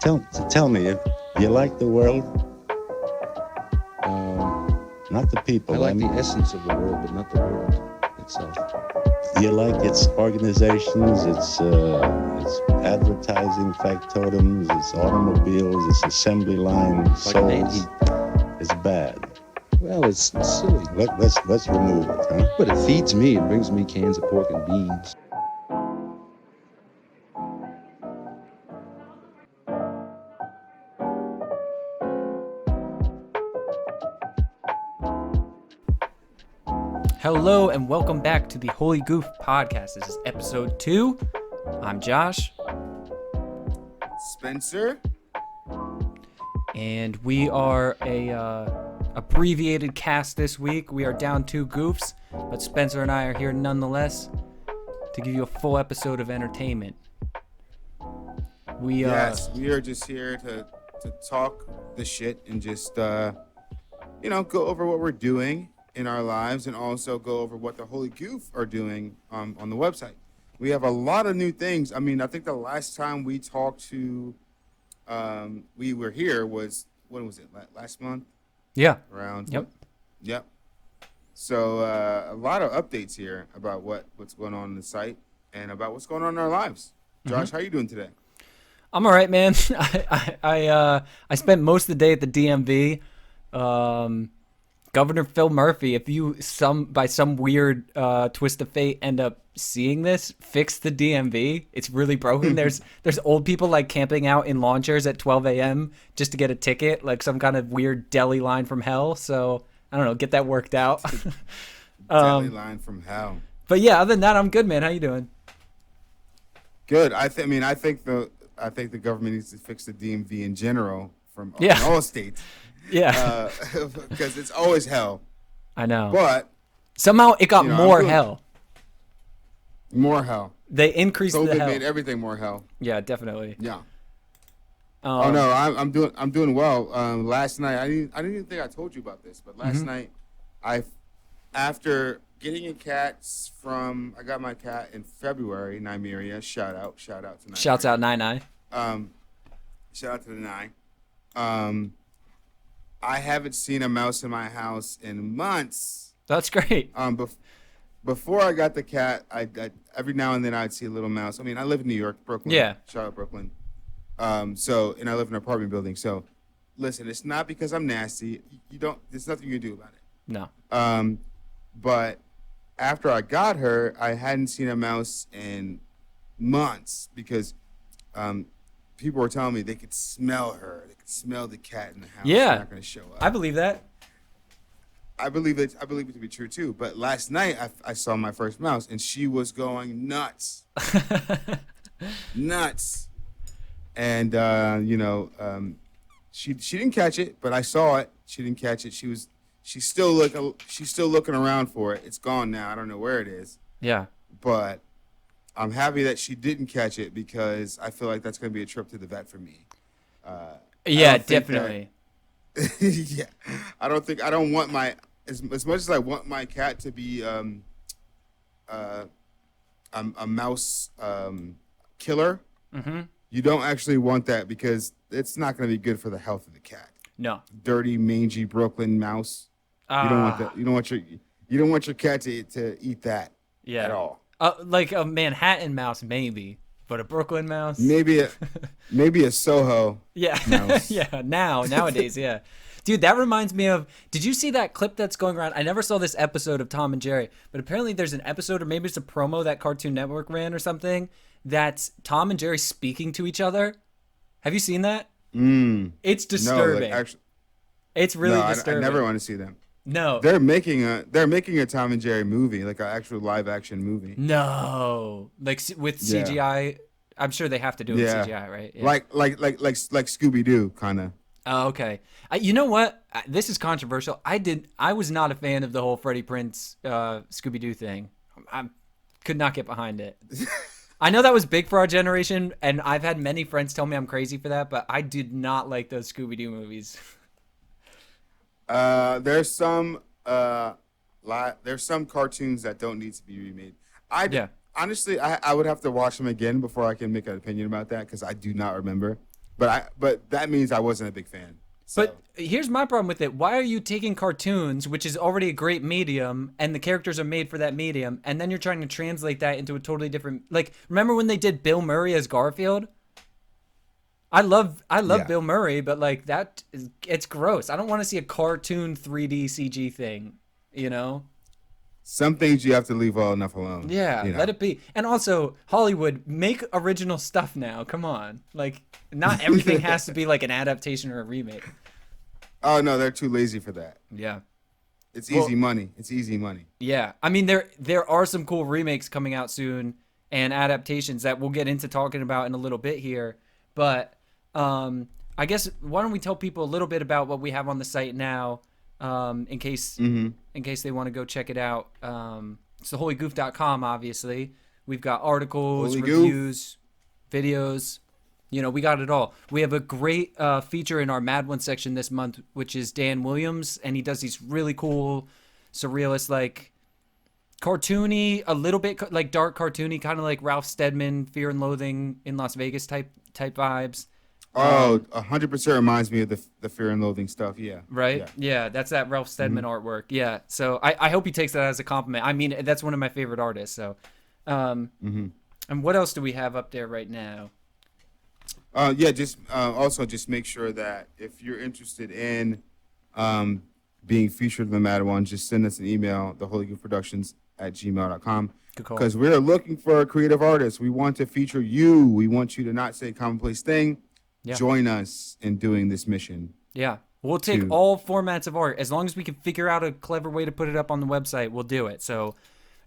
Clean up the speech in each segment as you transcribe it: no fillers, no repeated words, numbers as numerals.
Tell me, if you like the world, not the people. I like the essence of the world, but not the world itself. You like its organizations, its advertising factotums, its automobiles, its assembly line souls. It's bad. Well, it's silly. Let's remove it, huh? But it feeds me. It brings me cans of pork and beans. Hello and welcome back to the Holy Goof Podcast. This is episode 2. I'm Josh. Spencer. And we are a abbreviated cast this week. We are down 2 goofs, but Spencer and I are here nonetheless to give you a full episode of entertainment. Yes, we are just here to talk the shit and just go over what we're doing in our lives and also go over what the Holy Goof are doing on the website. We have a lot of new things. I mean, I think the last time we talked to we were here was, when was it, last month? Yeah. Around. Yep. So a lot of updates here about what's going on in the site and about what's going on in our lives. Josh, how are you doing today? I'm all right, man. I spent most of the day at the DMV. Governor Phil Murphy, if you by some weird twist of fate end up seeing this, fix the DMV. It's really broken. There's old people like camping out in lawn chairs at 12 a.m. just to get a ticket, like some kind of weird deli line from hell. So I don't know, get that worked out. Deli line from hell. But yeah, other than that, I'm good, man. How you doing? Good. I think the government needs to fix the DMV in general in all states. Yeah. Because it's always hell. I know. But somehow it got more hell. More hell. They increased the hell. COVID made everything more hell. Yeah, definitely. Yeah. Oh no, I'm doing well. Last night I didn't even think I told you about this, but last night after getting a cat I got my cat in February, Nymeria. Shout out to Nymeria. Shouts out Nine. Shout out to the Nine. I haven't seen a mouse in my house in months. That's great. Before I got the cat, I every now and then I'd see a little mouse. I mean, I live in New York, Brooklyn. Yeah. Shout out Brooklyn. And I live in an apartment building. So, listen, it's not because I'm nasty. There's nothing you can do about it. No. But after I got her, I hadn't seen a mouse in months because people were telling me they could smell her. They could smell the cat in the house. Yeah. They're not going to show up. I believe that. I believe it to be true too. But last night I saw my first mouse and she was going nuts. Nuts. And she didn't catch it, but I saw it. She didn't catch it. She's still looking around for it. It's gone now. I don't know where it is. Yeah. But I'm happy that she didn't catch it because I feel like that's going to be a trip to the vet for me. Yeah, definitely. Yeah. I don't want as much as I want my cat to be a mouse killer. Mm-hmm. You don't actually want that because it's not going to be good for the health of the cat. No. Dirty, mangy Brooklyn mouse. You don't want that. You don't want your cat to eat that at all. Like a Manhattan mouse, maybe, but a Brooklyn mouse, maybe a Soho. Yeah, mouse. Yeah. Nowadays, yeah. Dude, that reminds me of. Did you see that clip that's going around? I never saw this episode of Tom and Jerry, but apparently there's an episode, or maybe it's a promo that Cartoon Network ran or something. That's Tom and Jerry speaking to each other. Have you seen that? It's disturbing. No, actually, it's really disturbing. I never want to see them. No, they're making a Tom and Jerry movie, like an actual live action movie. No, like with CGI. I'm sure they have to do it with CGI, right? Yeah. Like Scooby Doo, kind of. Oh, okay. You know what? This is controversial. I was not a fan of the whole Freddie Prinze Scooby Doo thing. I could not get behind it. I know that was big for our generation, and I've had many friends tell me I'm crazy for that, but I did not like those Scooby Doo movies. There's some cartoons that don't need to be remade. Honestly, I would have to watch them again before I can make an opinion about that because I do not remember. But that means I wasn't a big fan. So. But here's my problem with it. Why are you taking cartoons, which is already a great medium, and the characters are made for that medium, and then you're trying to translate that into a totally different... Like, remember when they did Bill Murray as Garfield? I love Bill Murray, but like it's gross. I don't want to see a cartoon 3D CG thing, you know? Some things you have to leave well enough alone. Yeah, you know? let it be. And also, Hollywood, make original stuff now. Come on. Like, not everything has to be like an adaptation or a remake. Oh, no, they're too lazy for that. Yeah. It's easy money. It's easy money. Yeah. I mean, there are some cool remakes coming out soon and adaptations that we'll get into talking about in a little bit here. But I guess, why don't we tell people a little bit about what we have on the site now, in case they want to go check it out. It's the holygoof.com, obviously. We've got articles, Holy reviews, videos. You know, we got it all. We have a great feature in our Mad One section this month, which is Dan Williams, and he does these really cool, surrealist, like, cartoony, a little bit like dark cartoony, kind of like Ralph Steadman, Fear and Loathing in Las Vegas type vibes. Oh, 100% reminds me of the Fear and Loathing stuff. Yeah. Right? Yeah, that's that Ralph Steadman artwork. Yeah. So I hope he takes that as a compliment. I mean, that's one of my favorite artists. So, and what else do we have up there right now? Just also just make sure that if you're interested in being featured in the Mad One, just send us an email, theholygoofproductions@gmail.com. Because we're looking for a creative artist. We want to feature you. We want you to not say a commonplace thing. Yeah. Join us in doing this mission. Yeah. We'll take all formats of art. As long as we can figure out a clever way to put it up on the website, we'll do it. So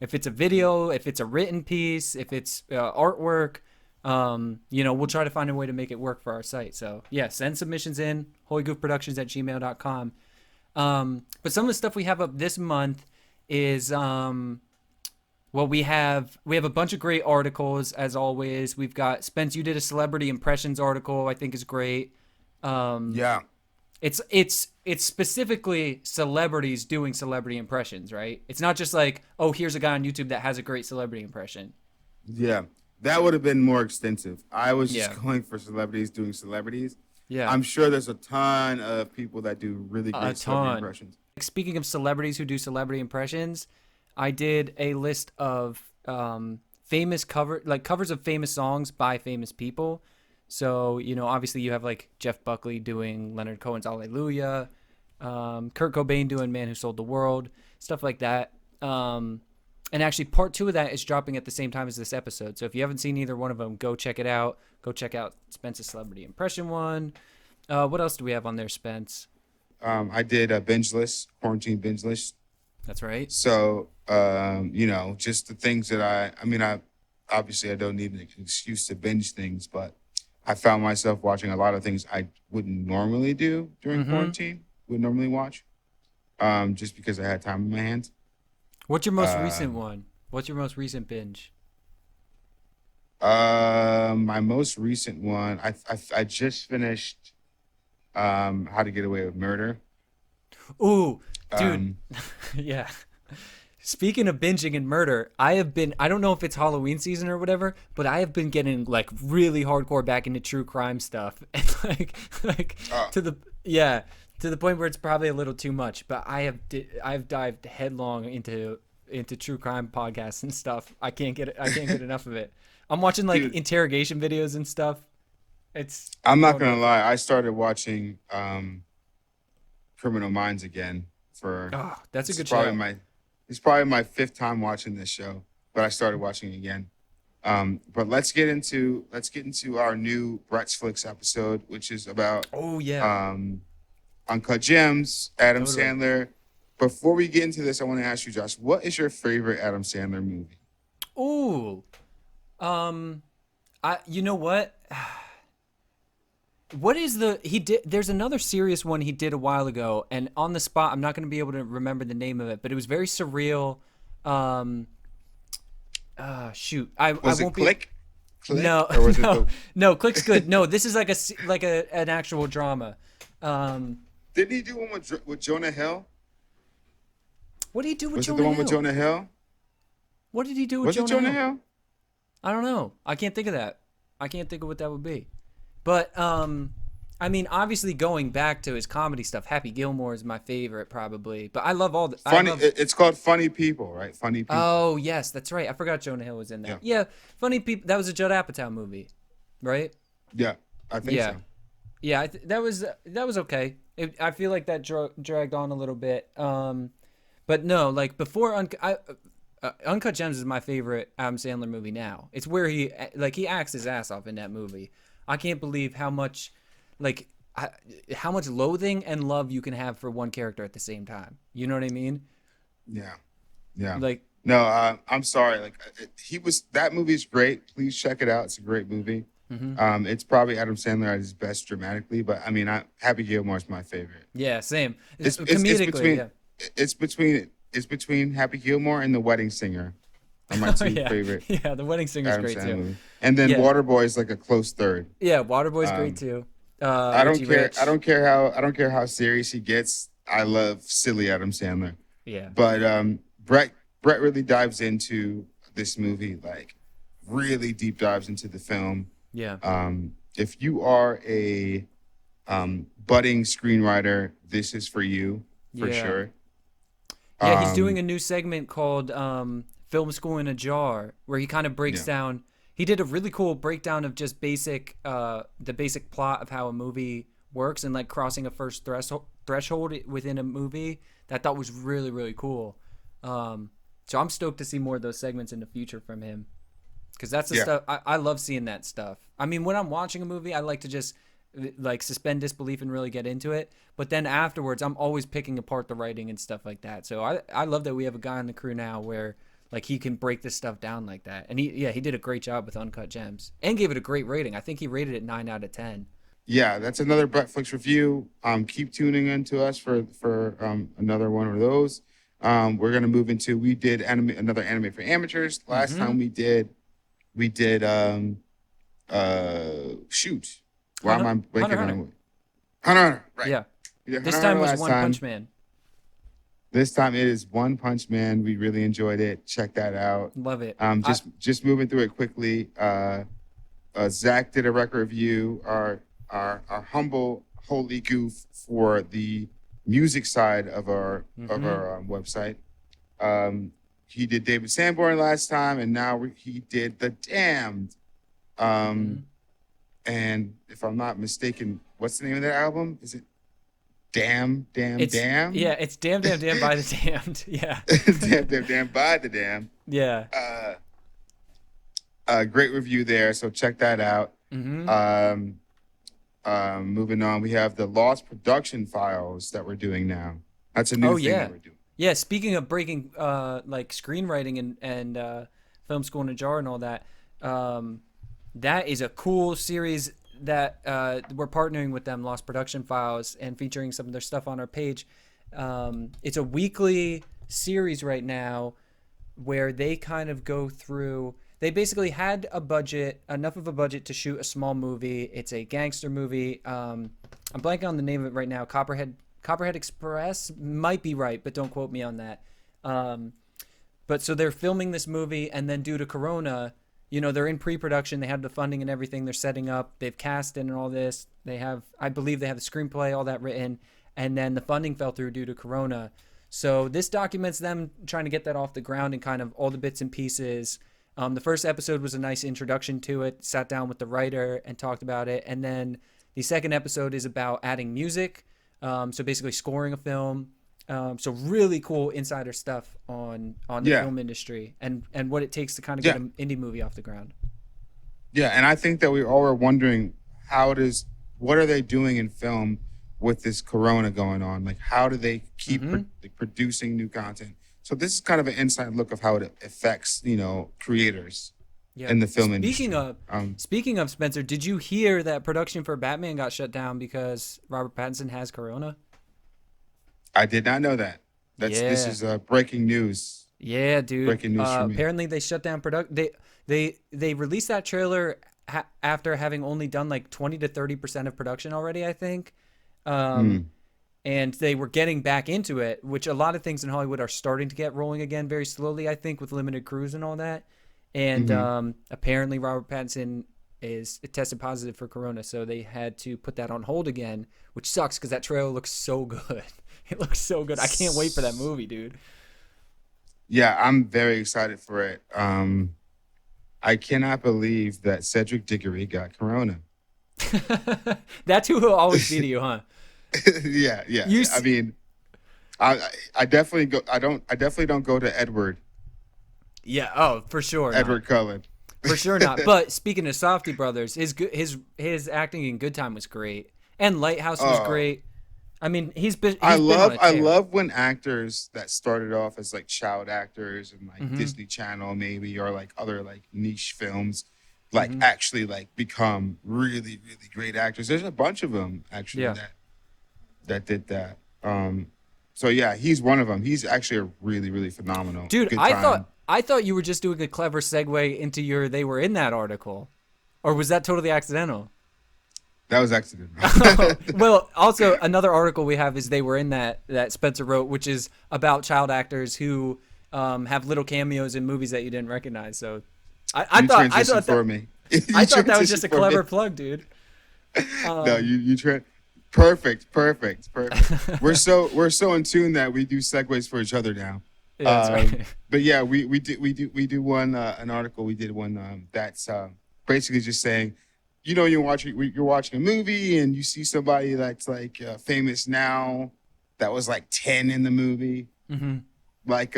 if it's a video, if it's a written piece, if it's artwork, we'll try to find a way to make it work for our site. So yeah, send submissions in, holygoofproductions@gmail.com. But some of the stuff we have up this month is, we have a bunch of great articles as always. We've got Spence. You did a celebrity impressions article. I think is great. Yeah. It's specifically celebrities doing celebrity impressions, right? It's not just like, oh, here's a guy on YouTube that has a great celebrity impression. Yeah. That would have been more extensive. I was just going for celebrities doing celebrities. Yeah. I'm sure there's a ton of people that do really great celebrity impressions. Speaking of celebrities who do celebrity impressions, I did a list of famous covers of famous songs by famous people. So, obviously you have like Jeff Buckley doing Leonard Cohen's Hallelujah, Kurt Cobain doing Man Who Sold the World, stuff like that. And actually part 2 of that is dropping at the same time as this episode. So if you haven't seen either one of them, go check it out. Go check out Spence's celebrity impression one. What else do we have on there, Spence? I did a binge list, quarantine binge list. That's right. So, just the things that I obviously I don't need an excuse to binge things, but I found myself watching a lot of things I wouldn't normally do during quarantine, would normally watch, just because I had time in my hands. What's your most recent one? What's your most recent binge? My most recent one, I just finished How to Get Away with Murder. Ooh, dude. Yeah. Speaking of binging and murder, I don't know if it's Halloween season or whatever, but I have been getting like really hardcore back into true crime stuff. And to the point where it's probably a little too much, but I've dived headlong into true crime podcasts and stuff. I can't get enough of it. I'm watching like interrogation videos and stuff. I'm not gonna lie, I started watching Criminal Minds again that's a good show. It's probably my 5th time watching this show, but I started watching it again. But let's get into our new Brett's Flicks episode, which is about Uncut Gems, Adam Sandler. Before we get into this, I want to ask you, Josh, what is your favorite Adam Sandler movie? Ooh, you know what? What is there's another serious one he did a while ago, and on the spot, I'm not going to be able to remember the name of it, but it was very surreal. Shoot. Was it Click? No, no, Click's good. No, this is like an actual drama. Didn't he do one with Jonah Hill? What did he do with Was Jonah it the one Hill? with Jonah Hill? What did he do with Jonah Hill? I don't know. I can't think of that. I can't think of what that would be. But I mean, obviously going back to his comedy stuff, Happy Gilmore is my favorite probably. But I love all the Funny. It's called Funny People, right? Funny People. Oh yes, that's right. I forgot Jonah Hill was in that. Yeah, Funny People. That was a Judd Apatow movie, right? Yeah, I think so. Yeah, that was okay. I feel like that dragged on a little bit. But no, like before Uncut Gems is my favorite Adam Sandler movie now. It's where he acts his ass off in that movie. I can't believe how much loathing and love you can have for one character at the same time. You know what I mean? Yeah. Like, no, I'm sorry. Like that movie is great. Please check it out. It's a great movie. mm-hmm. It's probably Adam Sandler at his best dramatically, but I mean, Happy Gilmore is my favorite. Yeah, same. Comedically, it's between Happy Gilmore and The Wedding Singer. Are my two favorite. Yeah, The Wedding Singer's great too. Movie. And then Waterboy is like a close third. Yeah, Waterboy's great too. I don't care. I don't care how serious he gets. I love silly Adam Sandler. Yeah. But Brett really dives into this movie, like really deep dives into the film. Yeah. If you are a budding screenwriter, this is for you for sure. Yeah, he's doing a new segment called Film School in a Jar, where he kind of breaks down. He did a really cool breakdown of just the basic plot of how a movie works and like crossing a first threshold within a movie. That I thought was really, really cool. So I'm stoked to see more of those segments in the future from him, because that's the stuff I love seeing that stuff. I mean, when I'm watching a movie, I like to just like suspend disbelief and really get into it. But then afterwards, I'm always picking apart the writing and stuff like that. So I love that we have a guy on the crew now where like he can break this stuff down like that. And he did a great job with Uncut Gems and gave it a great rating. I think he rated it 9 out of 10. Yeah, that's another Bretflix review. Keep tuning in to us for another one of those. We're gonna move into another anime for amateurs. Last time we did shoot. Why am I blanking on Hunter? Right. Yeah. This time was One Punch Man. This time it is One Punch Man. We really enjoyed it. Check that out. Love it. Just moving through it quickly. Zach did a record review. Our humble Holy Goof for the music side of our website. He did David Sanborn last time, and now he did The Damned. And if I'm not mistaken, what's the name of that album? Is it Damn? Damn? Yeah, it's Damn by The Damned. Yeah. Damn by The Damned. Yeah. Great review there, so check that out. Moving on, we have the Lost Production Files that we're doing now. That's a new thing that we're doing. Yeah, speaking of breaking like screenwriting and Film School in a Jar and all that, that is a cool series that we're partnering with them, Lost Production Files, and featuring some of their stuff on our page. It's a weekly series right now where they kind of go through. They basically had enough of a budget to shoot a small movie. It's a gangster movie. I'm blanking on the name of it right now. Copperhead Express might be right, but don't quote me on that. But so they're filming this movie, and then due to Corona, they're in pre-production. They have the funding and everything. They're setting up. They've cast in and all this. I believe they have the screenplay, all that written, and then the funding fell through due to Corona. So this documents them trying to get that off the ground and kind of all the bits and pieces. The first episode was a nice introduction to it. Sat down with the writer and talked about it, and then the second episode is about adding music. So basically scoring a film. So really cool insider stuff on the film industry and what it takes to kind of get an indie movie off the ground. Yeah, and I think that we all were wondering what are they doing in film with this Corona going on? Like, how do they keep producing new content? So this is kind of an inside look of how it affects, creators in the film industry. Speaking of Spencer, did you hear that production for Batman got shut down because Robert Pattinson has Corona? I did not know that. This is breaking news. Yeah, dude. Breaking news for me. Apparently they shut down production. They released that trailer after having only done like 20 to 30% of production already, I think. And they were getting back into it, which a lot of things in Hollywood are starting to get rolling again very slowly, I think, with limited crews and all that. And apparently Robert Pattinson it tested positive for corona, so they had to put that on hold again, which sucks because that trailer looks so good. It looks so good. I can't wait for that movie, dude. Yeah, I'm very excited for it. I cannot believe that Cedric Diggory got corona. That's who will always be to you, huh? Yeah. I mean, I definitely go. I definitely don't go to Edward. Yeah. Oh, for sure. Edward Cullen. For sure not. But speaking of Softy Brothers, his acting in Good Time was great, and Lighthouse was great. I mean, I love when actors that started off as like child actors and like Disney Channel maybe, or like other like niche films, like actually like become really, really great actors. There's a bunch of them actually that did that. So yeah, he's one of them. He's actually a really, really phenomenal dude. Good Time. I thought you were just doing a clever segue into your they were in that article, or was that totally accidental? That was accidental. Well, also another article we have is they were in that Spencer wrote, which is about child actors who have little cameos in movies that you didn't recognize. So I thought that was just a clever plug, dude. No, you perfect. We're so in tune that we do segues for each other now. Yeah, that's right. But yeah, we do one an article. We did one that's basically just saying, you know, you're watching a movie and you see somebody that's like famous now that was like 10 in the movie, like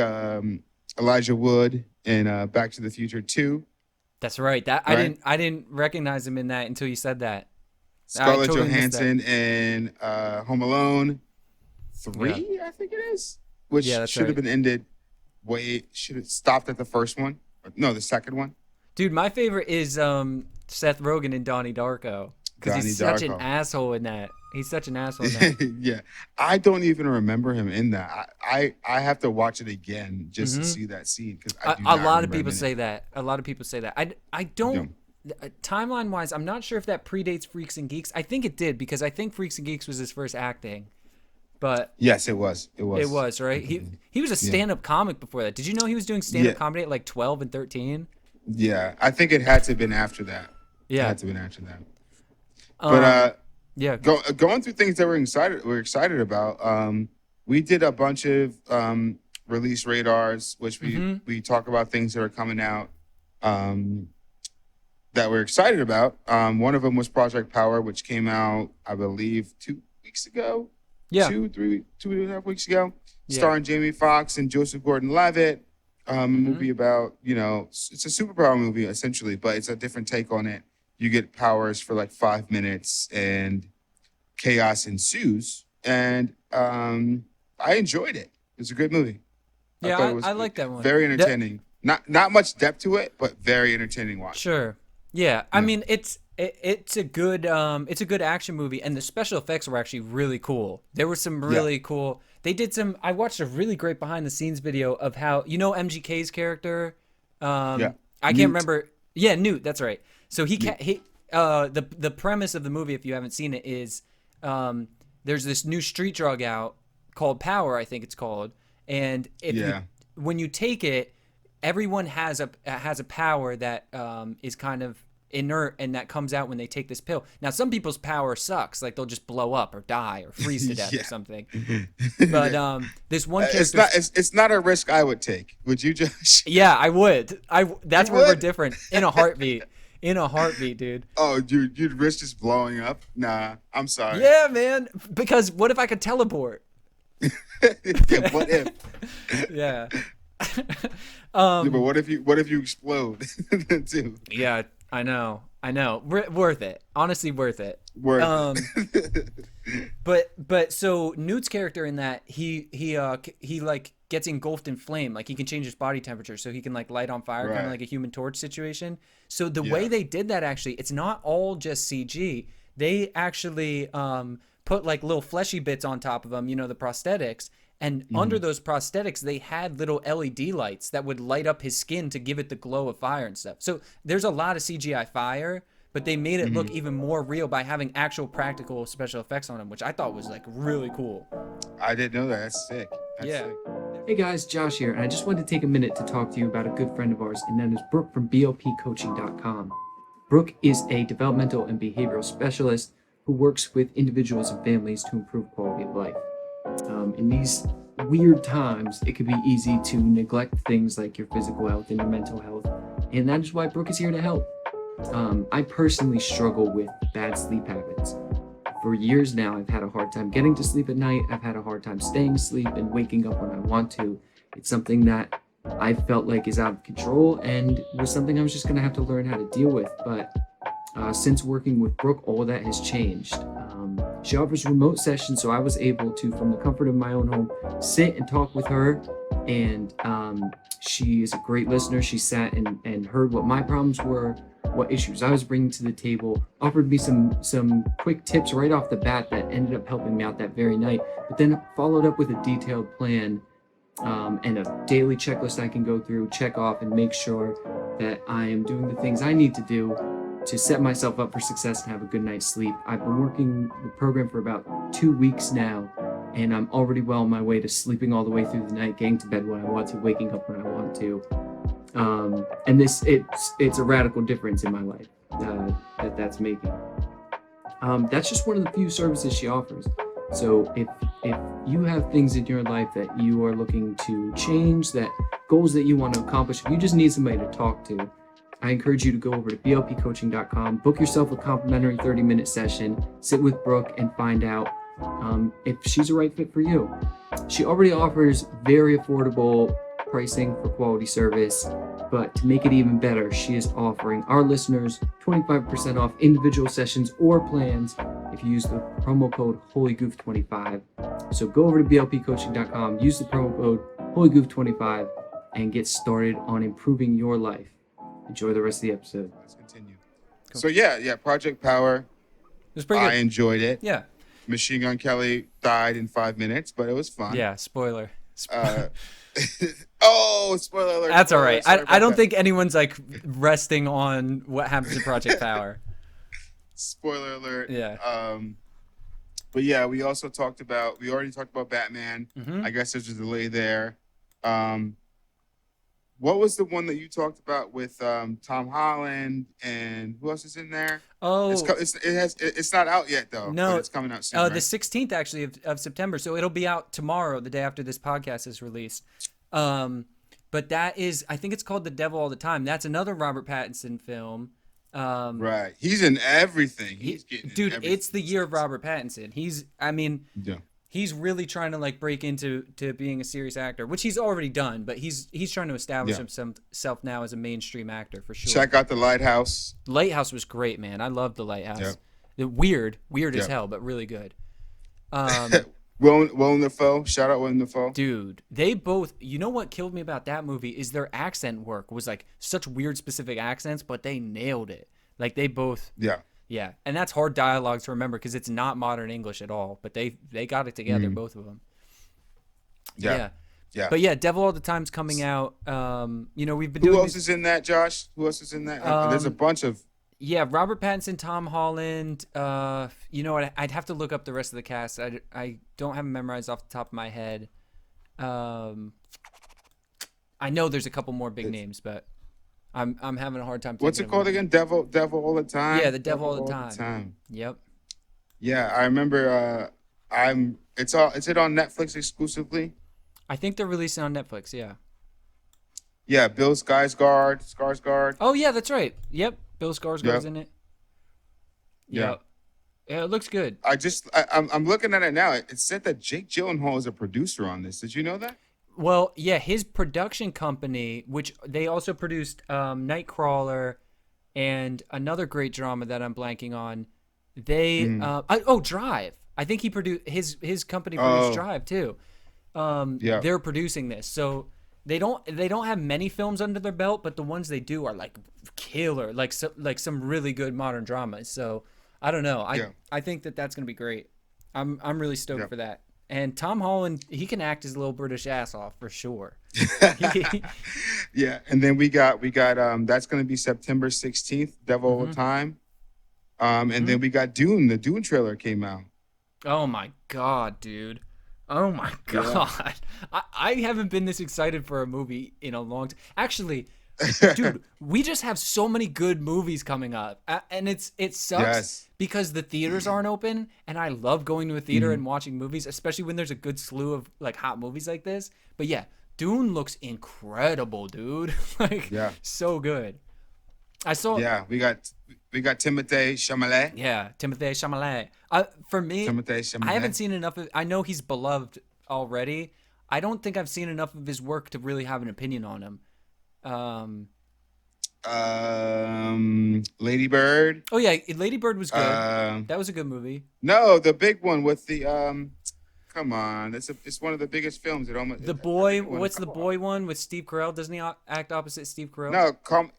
Elijah Wood in Back to the Future 2. That's right. I didn't recognize him in that until you said that. Scarlett Johansson in Home Alone 3, I think it is, which should have been ended. Should have stopped at the first one. No, the second one. Dude, my favorite is Seth Rogen in Donnie Darko, because he's such an asshole in that. He's such an asshole in that. Yeah, I don't even remember him in that. I have to watch it again just to see that scene, because a lot of people say that. A lot of people say that. I don't. Timeline wise, I'm not sure if that predates Freaks and Geeks. I think it did, because I think Freaks and Geeks was his first acting. But yes, it was. It was, right. He was a stand-up comic before that. Did you know he was doing stand-up comedy at like 12 and 13? Yeah, I think it had to have been after that. Yeah, it had to have been after that. But going through things that we're excited about. We did a bunch of release radars, which we talk about things that are coming out that we're excited about. One of them was Project Power, which came out, I believe, 2 weeks ago. Yeah, 2.5 weeks ago. Starring Jamie Foxx and Joseph Gordon-Levitt. Movie about, it's a superpower movie essentially, but it's a different take on it. You get powers for like 5 minutes and chaos ensues. And I enjoyed it. It was a great movie. Yeah, I like that one. Very entertaining. Not much depth to it, but very entertaining watch. Sure. Yeah. I mean, it's a good action movie, and the special effects were actually really cool. There were some really cool. They did some. I watched a really great behind the scenes video of how, MGK's character. I can't remember. Yeah, Newt. That's right. So the premise of the movie, if you haven't seen it, is there's this new street drug out called Power, I think it's called, and when you take it, everyone has a power that is kind of inert, and that comes out when they take this pill. Now, some people's power sucks, like they'll just blow up or die or freeze to death or something. But this one character, it's not a risk I would take. Would you, Josh? Yeah, I would. That's where we're different. In a heartbeat. In a heartbeat, dude. Oh, dude, you'd risk just blowing up? Nah, I'm sorry. Yeah, man. Because what if I could teleport? Yeah, what if? Yeah. But what if you explode too? Yeah, I know. Worth it. Honestly, worth it. But so Newt's character in that, he like gets engulfed in flame, like he can change his body temperature, so he can like light on fire, kind of like a Human Torch situation. So the way they did that, actually, it's not all just CG. They actually put like little fleshy bits on top of them, the prosthetics. And under those prosthetics, they had little LED lights that would light up his skin to give it the glow of fire and stuff. So there's a lot of CGI fire, but they made it look even more real by having actual practical special effects on him, which I thought was like really cool. I didn't know that. That's sick. Sick. Hey guys, Josh here, and I just wanted to take a minute to talk to you about a good friend of ours, and that is Brooke from BLPcoaching.com. Brooke is a developmental and behavioral specialist who works with individuals and families to improve quality of life. In these weird times, it can be easy to neglect things like your physical health and your mental health, and that is why Brooke is here to help. I personally struggle with bad sleep habits. For years now, I've had a hard time getting to sleep at night. I've had a hard time staying asleep and waking up when I want to. It's something that I felt like is out of control and was something I was just going to have to learn how to deal with. But since working with Brooke, all of that has changed. She offers remote sessions, so I was able to, from the comfort of my own home, sit and talk with her. And she is a great listener. She sat and heard what my problems were, what issues I was bringing to the table, offered me some quick tips right off the bat that ended up helping me out that very night, but then followed up with a detailed plan and a daily checklist I can go through, check off, and make sure that I am doing the things I need to do to set myself up for success and have a good night's sleep. I've been working the program for about 2 weeks now, and I'm already well on my way to sleeping all the way through the night, getting to bed when I want to, waking up when I want to. And it's a radical difference in my life that's making. That's just one of the few services she offers. So if you have things in your life that you are looking to change, that goals that you want to accomplish, if you just need somebody to talk to, I encourage you to go over to blpcoaching.com, book yourself a complimentary 30-minute session, sit with Brooke, and find out if she's a right fit for you. She already offers very affordable pricing for quality service, but to make it even better, she is offering our listeners 25% off individual sessions or plans if you use the promo code HolyGoof25. So go over to blpcoaching.com, use the promo code HolyGoof25, and get started on improving your life. Enjoy the rest of the episode. Let's continue. Cool. So yeah, Project Power. It was pretty good. I enjoyed it. Yeah. Machine Gun Kelly died in 5 minutes, but it was fun. Yeah, spoiler. Oh, spoiler alert. That's all right. I don't think anyone's like resting on what happens in Project Power. Spoiler alert. Yeah. But yeah, we already talked about Batman. Mm-hmm. I guess there's a delay there. What was the one that you talked about with Tom Holland and who else is in there? Oh, it's not out yet though. No, but it's coming out soon. Right? The 16th actually of September, so it'll be out tomorrow, the day after this podcast is released. But that is, I think it's called The Devil All the Time. That's another Robert Pattinson film. Right, he's in everything. He's getting dude. everything. It's the year of Robert Pattinson. He's really trying to like break into being a serious actor, which he's already done, but he's trying to establish himself now as a mainstream actor for sure. Check out The Lighthouse. Lighthouse was great, man. I loved The Lighthouse. Yep. Weird as hell, but really good. Willem Dafoe. Shout out Willem Dafoe. Dude, they both. You know what killed me about that movie is their accent work was like such weird specific accents, but they nailed it. Like they both. Yeah, and that's hard dialogue to remember because it's not modern English at all. But they got it together, both of them. Yeah. But yeah, Devil All the Time's coming out. We've been doing. Who else is in that, Josh? Who else is in that? There's a bunch of. Yeah, Robert Pattinson, Tom Holland. You know what? I'd have to look up the rest of the cast. I don't have them memorized off the top of my head. I know there's a couple more big names, but. I'm having a hard time. What's it called again? Devil All the Time. Yeah, The Devil All the Time. Yep. Yeah, I remember. It's it on Netflix exclusively? I think they're releasing on Netflix. Yeah. Yeah, Bill Skarsgård. Oh yeah, that's right. Yep, Bill Skarsgård's in it. Yep. Yeah, it looks good. I'm looking at it now. It said that Jake Gyllenhaal is a producer on this. Did you know that? Well, yeah, his production company, which they also produced Nightcrawler and another great drama that I'm blanking on. They Drive. I think he produced his company produced Drive too. They're producing this, so they don't have many films under their belt, but the ones they do are like killer, like some really good modern dramas. So I don't know. I think that's gonna be great. I'm really stoked for that. And Tom Holland, he can act his little British ass off for sure. Yeah, and then we got that's going to be September 16th, Devil All the Time. And then we got Dune. The Dune trailer came out. Oh my god, dude. Oh my god. I haven't been this excited for a movie in a long time. Actually, Dude, we just have so many good movies coming up, and it sucks Yes. because the theaters aren't open, and I love going to a theater Mm-hmm. and watching movies, especially when there's a good slew of like hot movies like this. But yeah, Dune looks incredible, dude. Like, Yeah. so good. I saw, Yeah, we got Timothée Chalamet. yeah, Timothée Chalamet. For me, Timothée Chalamet. I haven't seen enough of. I know he's beloved already. I don't think I've seen enough of his work to really have an opinion on him. Lady Bird. Oh yeah, Lady Bird was good. Um, That was a good movie. No, the big one with the Come on, it's one of the biggest films. It almost The boy, what's the boy one with Steve Carell? Doesn't he act opposite Steve Carell? No,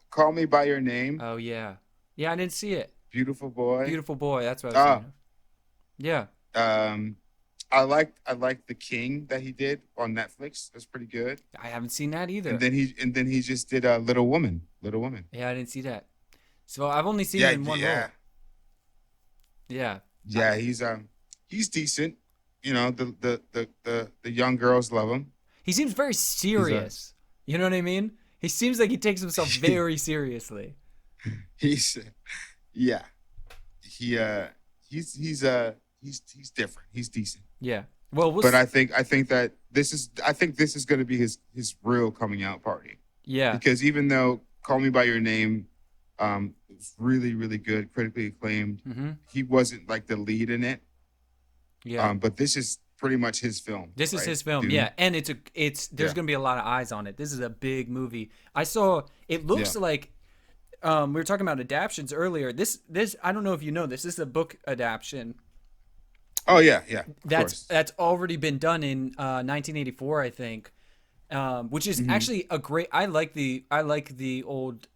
call me by your name. Oh yeah, yeah. I didn't see it. Beautiful boy. Beautiful boy. That's what I was saying. Yeah. I like The King that he did on Netflix. That's pretty good. I haven't seen that either. And then he just did Little Woman. Little Woman. Yeah, I didn't see that. So I've only seen it in one role. Yeah. Yeah, he's decent. You know, the young girls love him. He seems very serious. You know what I mean? He seems like he takes himself very seriously. He's different. He's decent. Yeah. Well, But I think that this is going to be his real coming out party. yeah. Because even though Call Me by Your Name was really, really good, critically acclaimed, Mm-hmm. he wasn't like the lead in it. Yeah. But this is pretty much his film. This is right? his film, Dune. yeah, and there's Yeah. gonna be a lot of eyes on it. This is a big movie. I saw it looks like we were talking about adaptions earlier. This I don't know if you know this. This is a book adaptation Oh yeah. Of course. that's already been done in 1984, I think, which is Mm-hmm. actually a great. I like the old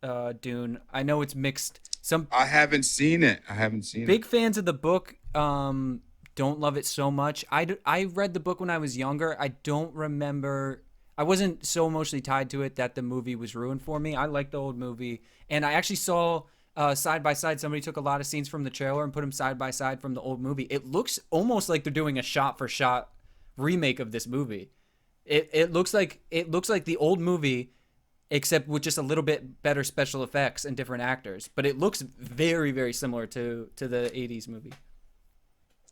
Dune. I know it's mixed. Some I haven't seen it. big fans of the book don't love it so much. I read the book when I was younger. I don't remember. I wasn't so emotionally tied to it that the movie was ruined for me. I liked the old movie, and I actually saw side by side. Somebody took a lot of scenes from the trailer and put them side by side from the old movie. It looks almost like they're doing a shot for shot remake of this movie. It looks like the old movie, except with just a little bit better special effects and different actors. But it looks very, very similar to the 80s movie.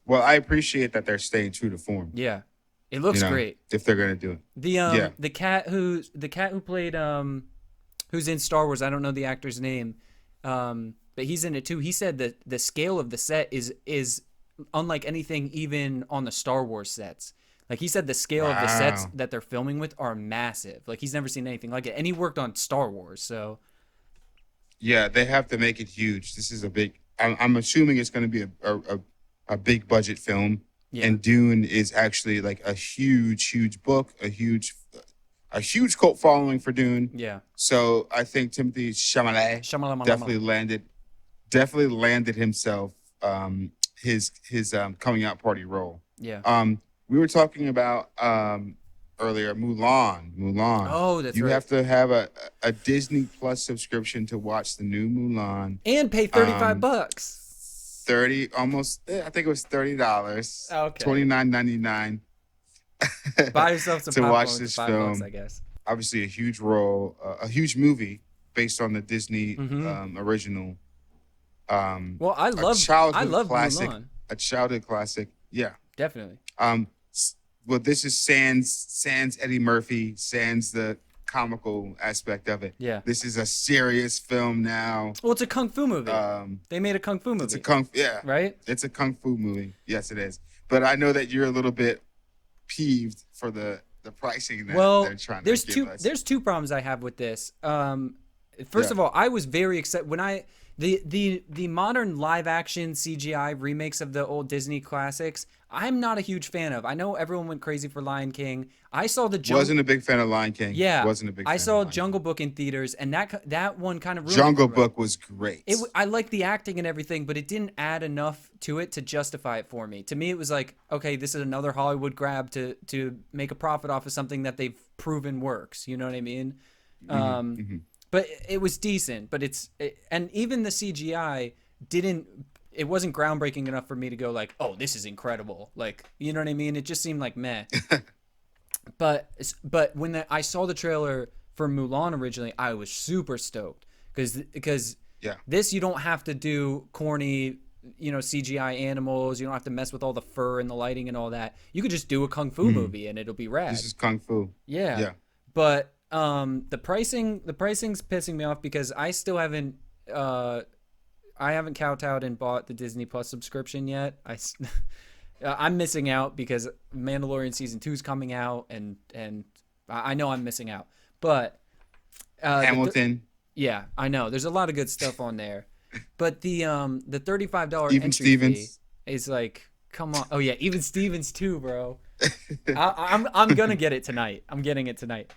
Well, I appreciate that they're staying true to form. Yeah, it looks great. If they're gonna do it. The cat who played who's in Star Wars. I don't know the actor's name, but he's in it too. He said that the scale of the set is unlike anything even on the Star Wars sets. Like he said, the scale of the sets that they're filming with are massive. Like he's never seen anything like it, and he worked on Star Wars, so. Yeah, they have to make it huge. This is a big. I'm assuming it's going to be a big budget film, Yeah. and Dune is actually like a huge book, a huge cult following for Dune. Yeah. So I think Timothée Chalamet definitely landed himself his coming out party role. Yeah. We were talking about earlier Mulan. Oh, that's you right. have to have a Disney Plus subscription to watch the new Mulan. And pay $35. 30 almost I think it was $30. Okay. $29.99. Buy yourself some to popcorn watch for this $5, film. I guess. Obviously a huge role, a huge movie based on the Disney original. Well, I love classic, Mulan. a childhood classic. Yeah. Definitely. Well, this is sans Eddie Murphy, sans the comical aspect of it. Yeah. This is a serious film now. Well, it's a kung fu movie. They made a kung fu movie. Right? It's a kung fu movie. Yes, it is. But I know that you're a little bit peeved for the pricing that they're trying to give us. There's two problems I have with this. First of all, I was very excited when the modern live action CGI remakes of the old Disney classics. I'm not a huge fan of. I know everyone went crazy for Lion King. I saw wasn't a big fan of Lion King. Yeah, wasn't a big. I fan saw of Lion Jungle Book in theaters, and that one kind of ruined Jungle it. Book was great. I liked the acting and everything, but it didn't add enough to it to justify it for me. To me, it was like, okay, this is another Hollywood grab to make a profit off of something that they've proven works. You know what I mean? But it was decent. But and even the CGI it wasn't groundbreaking enough for me to go like, oh, this is incredible. Like, you know what I mean? It just seemed like meh. But when I saw the trailer for Mulan originally, I was super stoked because Yeah. this, you don't have to do corny, CGI animals. You don't have to mess with all the fur and the lighting and all that. You could just do a kung fu movie and it'll be rad. This is kung fu. Yeah. Yeah. But the pricing's pissing me off because I still haven't kowtowed and bought the Disney Plus subscription yet. I'm missing out because Mandalorian season 2 is coming out, and I know I'm missing out. But Hamilton. yeah, I know there's a lot of good stuff on there, but the $35 Even entry Stevens. fee is like, come on. Oh yeah, even Stevens too, bro. I'm gonna get it tonight. I'm getting it tonight.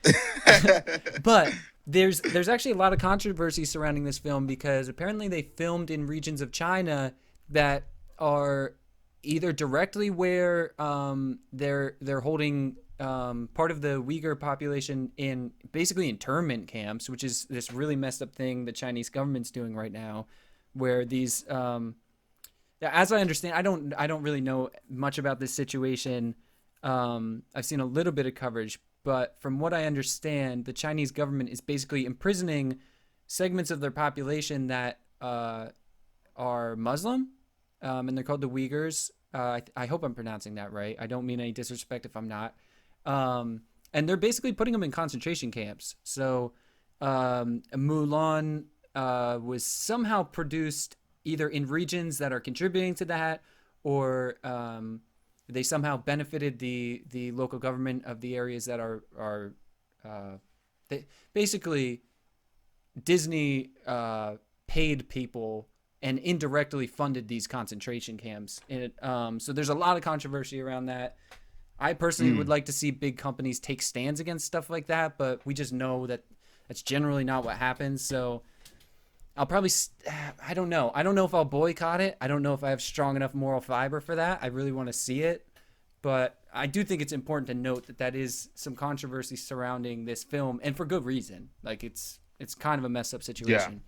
But there's actually a lot of controversy surrounding this film because apparently they filmed in regions of China that are either directly where they're holding part of the Uyghur population in basically internment camps, which is this really messed up thing the Chinese government's doing right now, where these as I understand, I don't really know much about this situation. I've seen a little bit of coverage, but from what I understand, the Chinese government is basically imprisoning segments of their population that are Muslim, and they're called the Uyghurs. I hope I'm pronouncing that right. I don't mean any disrespect if I'm not. And they're basically putting them in concentration camps. So Mulan was somehow produced either in regions that are contributing to that, or they somehow benefited the local government of the areas that are basically Disney paid people and indirectly funded these concentration camps. And so there's a lot of controversy around that. I personally would like to see big companies take stands against stuff like that, but we just know that that's generally not what happens. So I'll probably, I don't know. I don't know if I'll boycott it. I don't know if I have strong enough moral fiber for that. I really want to see it. But I do think it's important to note that is some controversy surrounding this film, and for good reason. Like it's kind of a messed up situation.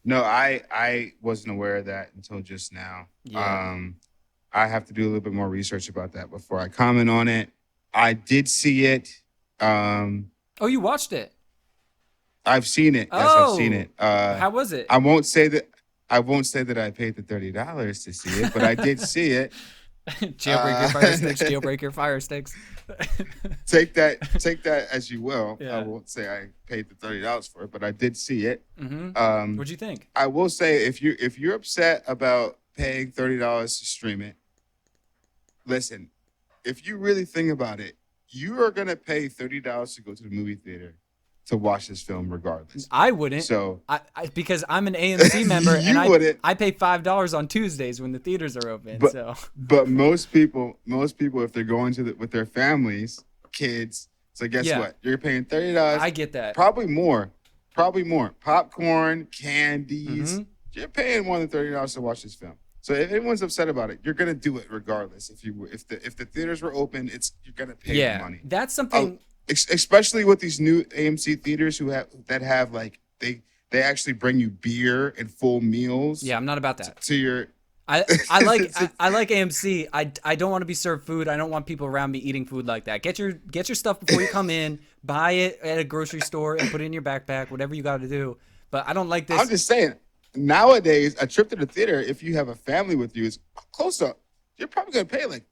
No, I wasn't aware of that until just now. Yeah. I have to do a little bit more research about that before I comment on it. I did see it. Oh, you watched it? I've seen it. Yes, I've seen it. How was it? I won't say that I paid the $30 to see it, but I did see it. Jailbreak your fire sticks. Jailbreak your fire sticks. Take that as you will. Yeah. I won't say I paid the $30 for it, but I did see it. Mm-hmm. What'd you think? I will say if you're upset about paying $30 to stream it, listen. If you really think about it, you are gonna pay $30 to go to the movie theater to watch this film regardless. I wouldn't. So I because I'm an AMC member and wouldn't. I pay $5 on Tuesdays when the theaters are open. But most people, if they're going with their families, kids, so guess what? You're paying $30. I get that. Probably more. Popcorn, candies. Mm-hmm. You're paying more than $30 to watch this film. So if anyone's upset about it, you're gonna do it regardless. If the theaters were open, you're gonna pay the money. That's something. Especially with these new AMC theaters have like they actually bring you beer and full meals. Yeah, I'm not about that. To your I like AMC. I don't want to be served food. I don't want people around me eating food like that. Get your stuff before you come in. Buy it at a grocery store and put it in your backpack. Whatever you got to do. But I don't like this. I'm just saying. Nowadays, a trip to the theater, if you have a family with you, is close up. You're probably gonna pay like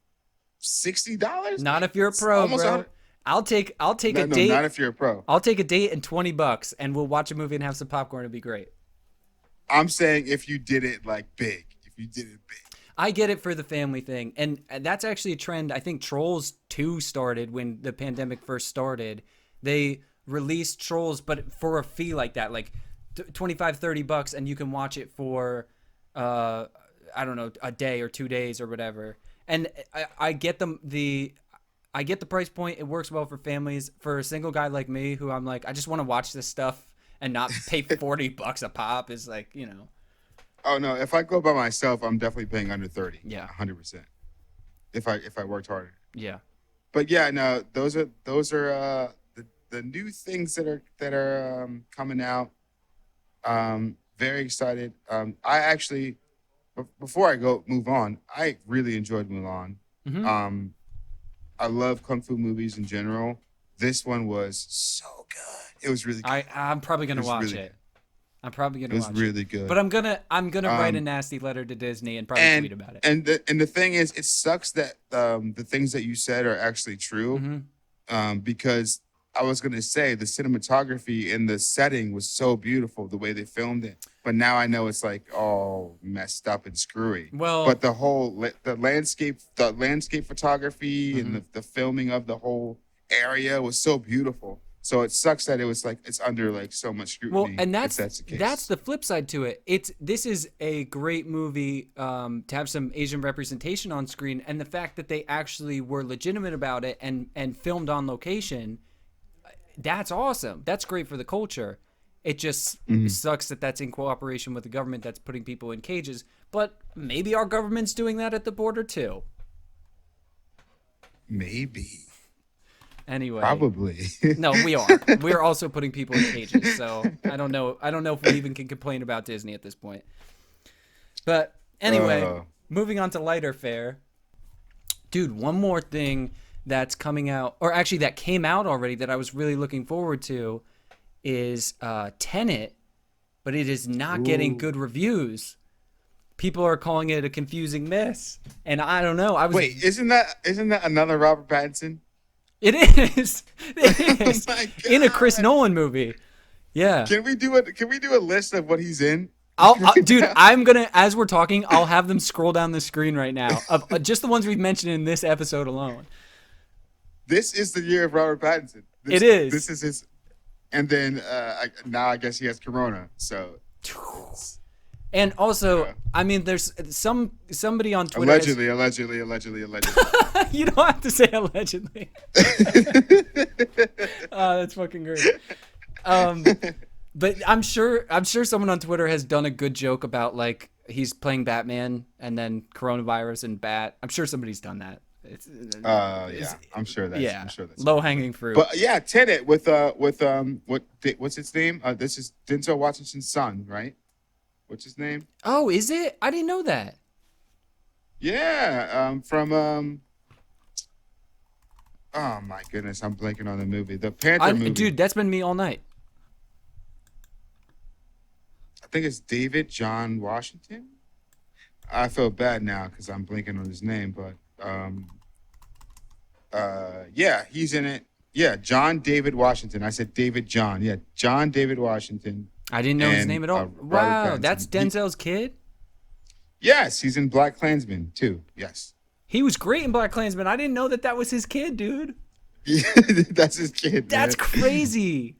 $60. Not if you're a pro, bro. 100. I'll take a date. Not if you're a pro. I'll take a date and $20, and we'll watch a movie and have some popcorn. It'll be great. I'm saying if you did it like big. I get it for the family thing, and that's actually a trend. I think Trolls 2 started when the pandemic first started. They released Trolls, but for a fee like that, like $25-$30, and you can watch it for I don't know, a day or 2 days or whatever. And I get the price point. It works well for families. For a single guy like me, who I'm like, I just want to watch this stuff and not pay $40 a pop, is like, you know. Oh no! If I go by myself, I'm definitely paying under 30. Yeah, 100%. If I worked harder. Yeah. But yeah, no, those are the new things that are coming out. Very excited. I actually, before I move on, I really enjoyed Mulan. Mm-hmm. I love kung fu movies in general. this one was so good. It was really good. I'm probably gonna watch really it. good. I'm probably gonna It was watch it. really good. But I'm gonna write a nasty letter to Disney and probably tweet about it. And the thing is, it sucks that the things that you said are actually true. Because I was gonna say the cinematography in the setting was so beautiful, the way they filmed it. But now I know it's like all messed up and screwy. Well, but the landscape photography and the filming of the whole area was so beautiful. So it sucks that it's under like so much scrutiny. well, and that's the case. that's the flip side to it. This is a great movie to have some Asian representation on screen, and the fact that they actually were legitimate about it and filmed on location. That's awesome. That's great for the culture. It just sucks that that's in cooperation with the government that's putting people in cages. But maybe our government's doing that at the border too. Maybe. Anyway. Probably. No, we are. We're also putting people in cages. So I don't know if we even can complain about Disney at this point. But anyway, moving on to lighter fare. Dude, one more thing that's coming out, or actually that came out already that I was really looking forward to is Tenet, but it is not getting good reviews. People are calling it a confusing miss, and I don't know. Wait, isn't that another Robert Pattinson? It is. It is. Oh my God. In a Chris Nolan movie. Yeah. Can we do a list of what he's in? Dude, I'm gonna, as we're talking, I'll have them scroll down the screen right now of just the ones we've mentioned in this episode alone. This is the year of Robert Pattinson. It is. This is his. And then now I guess he has Corona. So. And also, I mean, there's somebody on Twitter. Allegedly. You don't have to say allegedly. Oh, that's fucking great. But I'm sure someone on Twitter has done a good joke about like he's playing Batman and then coronavirus and Bat. I'm sure somebody's done that. I'm sure that's low hanging fruit. But yeah, Tenet with what's its name? This is Denzel Washington's son, right? What's his name? Oh, is it? I didn't know that. Yeah, from oh my goodness, I'm blanking on the movie. The Panther movie. Dude, that's been me all night. I think it's David John Washington. I feel bad now because I'm blanking on his name, but yeah, he's in it. Yeah, John David Washington. I said David John. Yeah, John David Washington. I didn't know his name at all. Wow, that's Denzel's kid? Yes, he's in Black Klansman too. Yes. He was great in Black Klansman. I didn't know that was his kid, dude. Yeah, that's his kid. That's crazy.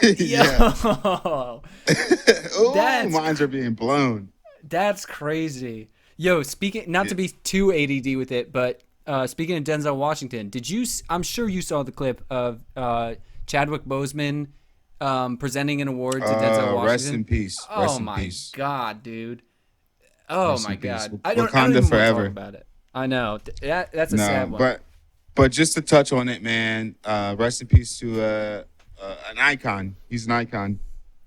Yeah. Yo. Oh, minds are being blown. That's crazy. Yo, speaking, not to be too ADD with it, but speaking of Denzel Washington, I'm sure you saw the clip of Chadwick Boseman presenting an award to Denzel Washington. Rest in peace. Oh my God, dude. Oh my God. I don't Wakanda even forever. want to talk about it. I know. That's a sad one. But just to touch on it, man, rest in peace to an icon. He's an icon.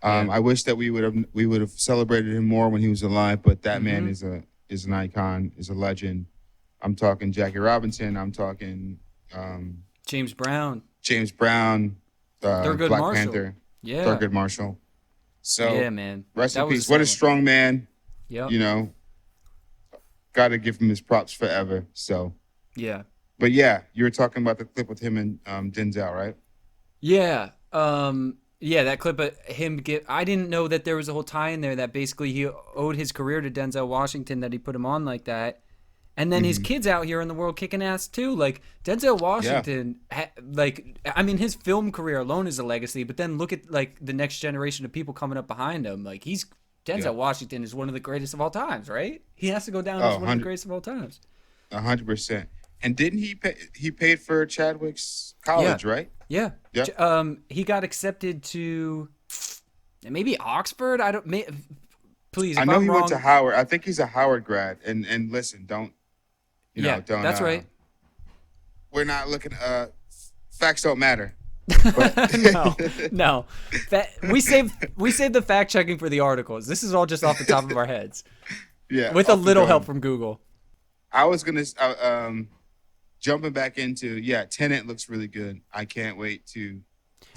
I wish that we would have celebrated him more when he was alive, but that man is an icon, is a legend. I'm talking Jackie Robinson. I'm talking James Brown. Thurgood Black Marshall. Panther. Yeah. Thurgood Marshall. So yeah, man. Rest in peace. What a strong man. Yep. You know, got to give him his props forever. So. Yeah. But yeah, you were talking about the clip with him and Denzel, right? Yeah. Yeah, that clip of him I didn't know that there was a whole tie in there that basically he owed his career to Denzel Washington, that he put him on like that. And then his kids out here in the world kicking ass too. Like Denzel Washington, his film career alone is a legacy. But then look at like the next generation of people coming up behind him. Like Denzel Washington is one of the greatest of all times, right? He has to go down as one of the greatest of all times. 100%. And didn't he paid for Chadwick's college, right? Yeah. Yeah. He got accepted to maybe Oxford. Please. I know he went to Howard. I think he's a Howard grad. And listen, don't. That's right. We're not looking. Facts don't matter. No. We save the fact checking for the articles. This is all just off the top of our heads. Yeah. With a little help from Google. I was gonna. jumping back into Tenet looks really good. I can't wait to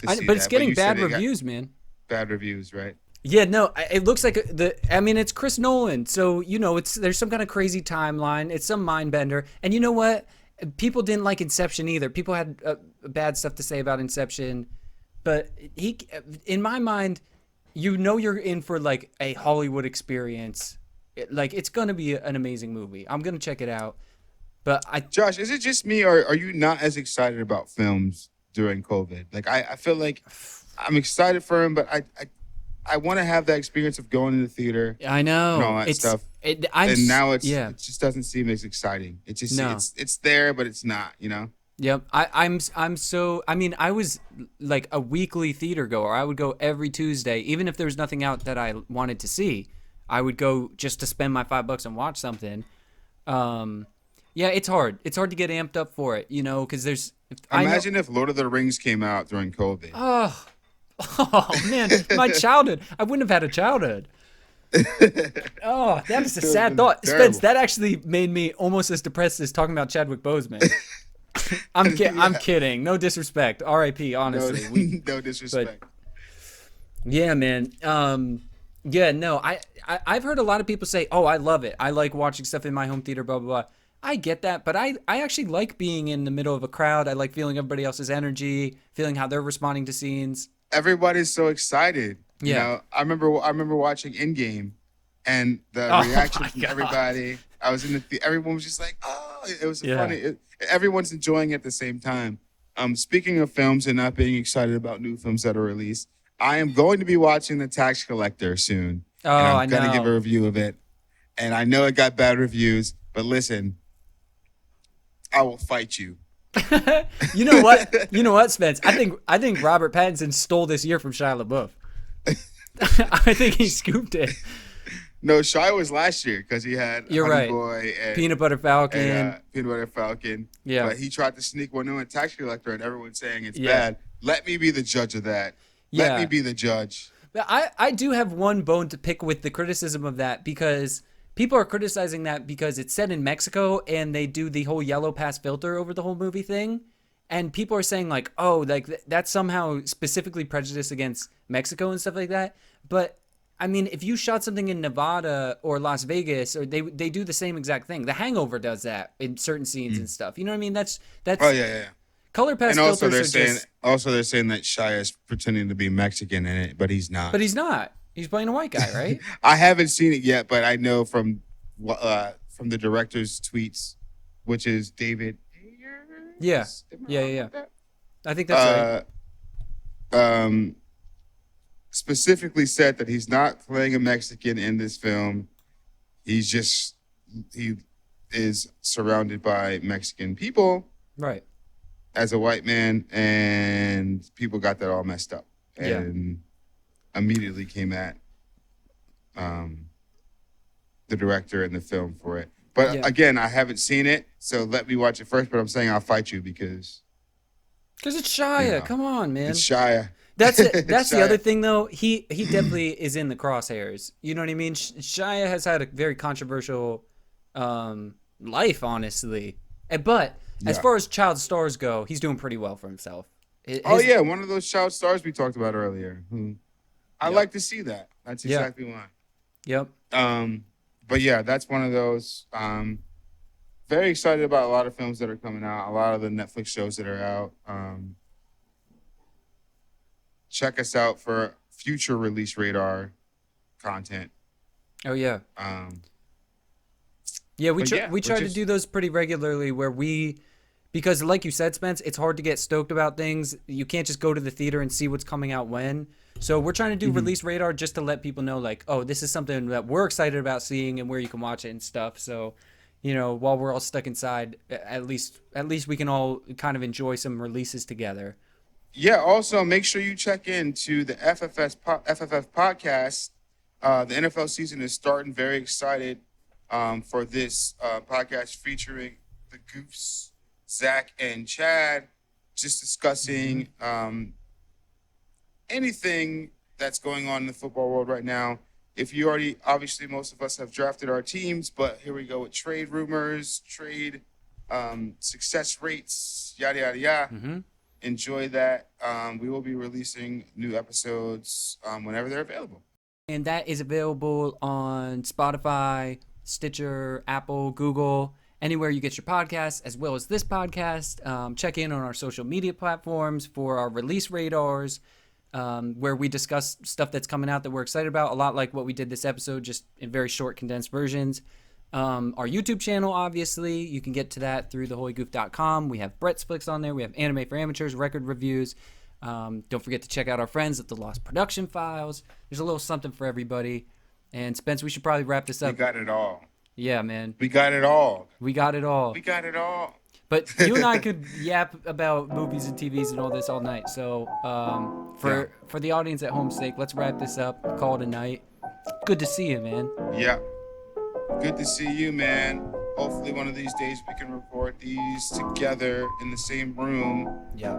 see but it's that. getting you said bad reviews, man. Bad reviews, right? Yeah, no, it looks like it's Chris Nolan, so there's some kind of crazy timeline. It's some mind bender, and you know what? People didn't like Inception either. People had bad stuff to say about Inception, but in my mind, you're in for like a Hollywood experience. It's gonna be an amazing movie. I'm gonna check it out. But Josh, is it just me, or are you not as excited about films during COVID? Like I feel like I'm excited for him, but I want to have that experience of going to the theater. I know and all that stuff. And now it just doesn't seem as exciting. It's just it's there, but it's not. Yep. I was like a weekly theater goer. I would go every Tuesday, even if there was nothing out that I wanted to see. I would go just to spend my $5 and watch something. Yeah, it's hard. It's hard to get amped up for it, because there's. Imagine if Lord of the Rings came out during COVID. Oh man, my childhood. I wouldn't have had a childhood. Oh, that is a sad thought. Terrible. Spence, that actually made me almost as depressed as talking about Chadwick Boseman. I'm kidding. No disrespect. R.I.P. Honestly. No disrespect. But, yeah, man. Yeah, no. I've heard a lot of people say, "Oh, I love it. I like watching stuff in my home theater." Blah blah blah. I get that, but I actually like being in the middle of a crowd. I like feeling everybody else's energy, feeling how they're responding to scenes. Everybody's so excited. Yeah. I remember watching Endgame, and the reaction from everybody. I was in everyone was just like, "Oh!" It was funny. Everyone's enjoying it at the same time. Speaking of films and not being excited about new films that are released, I am going to be watching The Tax Collector soon. Oh, I'm going to give a review of it, and I know it got bad reviews, but listen, I will fight you. You know what? You know what, Spence? I think Robert Pattinson stole this year from Shia LaBeouf. I think he scooped it. No, Shia was last year because he had You're Honey right. Boy and Peanut Butter Falcon. Peanut Butter Falcon. Yeah. But he tried to sneak one in Tax Collector, and everyone's saying it's Yeah. bad. Let me be the judge of that. Yeah. Let me be the judge. But I do have one bone to pick with the criticism of that, because people are criticizing that because it's set in Mexico and they do the whole yellow pass filter over the whole movie thing. And people are saying like, oh, like that's somehow specifically prejudiced against Mexico and stuff like that. But I mean, if you shot something in Nevada or Las Vegas, or they do the same exact thing. The Hangover does that in certain scenes and stuff. You know what I mean? That's Oh yeah. color pass And also filters they're saying that Shia is pretending to be Mexican in it, but he's not. But he's not. He's playing a white guy, right? I haven't seen it yet, but I know from the director's tweets, which is David. Yeah. I think that's right. Specifically said that he's not playing a Mexican in this film. He is surrounded by Mexican people Right. as a white man, and people got that all messed up and immediately came at the director and the film for it. But again, I haven't seen it, so let me watch it first. But I'm saying I'll fight you because it's Shia. Come on, man. It's Shia. That's it. That's the other thing, though. He definitely is in the crosshairs. You know what I mean? Shia has had a very controversial life, honestly. But as far as child stars go, he's doing pretty well for himself. One of those child stars we talked about earlier. I like to see that. That's exactly why. Yep. But yeah, that's one of those. Very excited about a lot of films that are coming out, a lot of the Netflix shows that are out. Check us out for future release radar content. Oh yeah. We try to do those pretty regularly because like you said, Spence, it's hard to get stoked about things. You can't just go to the theater and see what's coming out when. So we're trying to do release radar just to let people know, like, oh, this is something that we're excited about seeing and where you can watch it and stuff. So, while we're all stuck inside, at least we can all kind of enjoy some releases together. Yeah. Also, make sure you check into the FFF podcast. The NFL season is starting. Very excited for this podcast featuring the Goofs, Zach and Chad, just discussing anything that's going on in the football world right now. If you obviously most of us have drafted our teams, but here we go with trade rumors, trade success rates, yada yada yada. Mm-hmm. Enjoy that. We will be releasing new episodes whenever they're available. And that is available on Spotify, Stitcher, Apple, Google, anywhere you get your podcasts, as well as this podcast. Check in on our social media platforms for our release radars, where we discuss stuff that's coming out that we're excited about, a lot like what we did this episode, just in very short, condensed versions. Our YouTube channel, obviously, you can get to that through theholygoof.com. We have Brett's Flicks on there. We have Anime for Amateurs, record reviews. Don't forget to check out our friends at the Lost Production Files. There's a little something for everybody. And Spence, we should probably wrap this up. We got it all. Yeah, man. We got it all. We got it all. We got it all. But you and I could yap about movies and TVs and all this all night. So for the audience at home's sake, let's wrap this up. Call it a night. Good to see you, man. Yeah. Good to see you, man. Hopefully one of these days we can record these together in the same room. Yeah.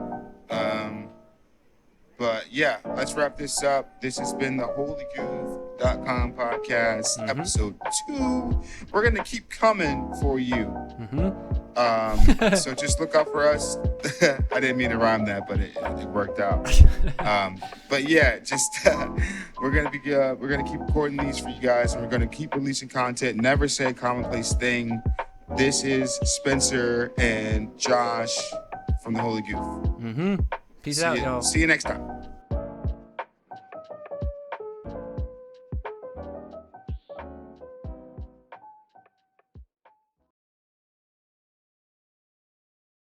But yeah, let's wrap this up. This has been the HolyGoof.com podcast, episode 2. We're gonna keep coming for you. So just look out for us. I didn't mean to rhyme that, but it worked out. But yeah, just we're gonna keep recording these for you guys, and we're gonna keep releasing content. Never say a commonplace thing. This is Spencer and Josh from the Holy Goof. Peace out, y'all. See you next time.